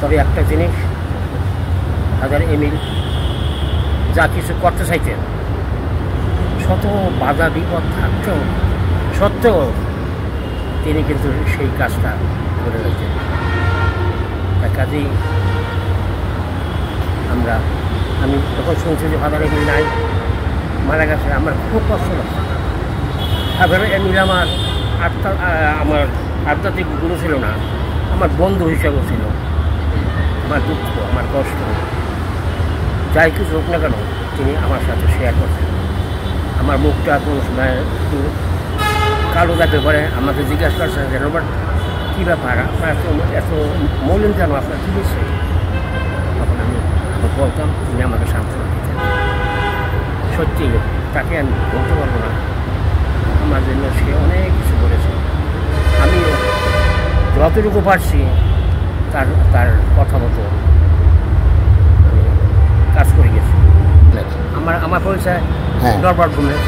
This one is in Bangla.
তবে একটা জিনিস, ফাদার এমিল যা কিছু করতে চাইতেন, শত বাধা বিপদ থাকতেও সত্ত্বেও তিনি কিন্তু সেই কাজটা করে নিতেন। তাই কাজেই আমি যখন শুনছি যে ফাদার এমিল নাই, মারা গেছে, আমার খুব কষ্ট লাগছে। ফাদার এমিল আমার আধ্যাত্মিক গুরু ছিল না, আমার বন্ধু হিসেবেও ছিল। আমার দুঃখ, আমার কষ্ট যাই কিছু হোক না কেন, তিনি আমার সাথে শেয়ার করতেন। আমার মুখটা কোনো সময় একটু কালো যাতে পারে, আমাকে জিজ্ঞাসা করছেন যে রবার্ট কী ব্যাপার, আপনার এত মৌলিন কেন, আপনার কী হয়েছে? তখন আমি বলতাম, তিনি আমাকে সান্ত্বনা দিতেন। সত্যি তাকে আমি বলতে পারবো না, আমার জন্য সে অনেক কিছু করেছে। আমিও যতটুকু পারছি তার কথা মতো আমি কাজ করে গেছি। আমার পরিচয় হ্যাঁ। নরবার্ট গোমেজ।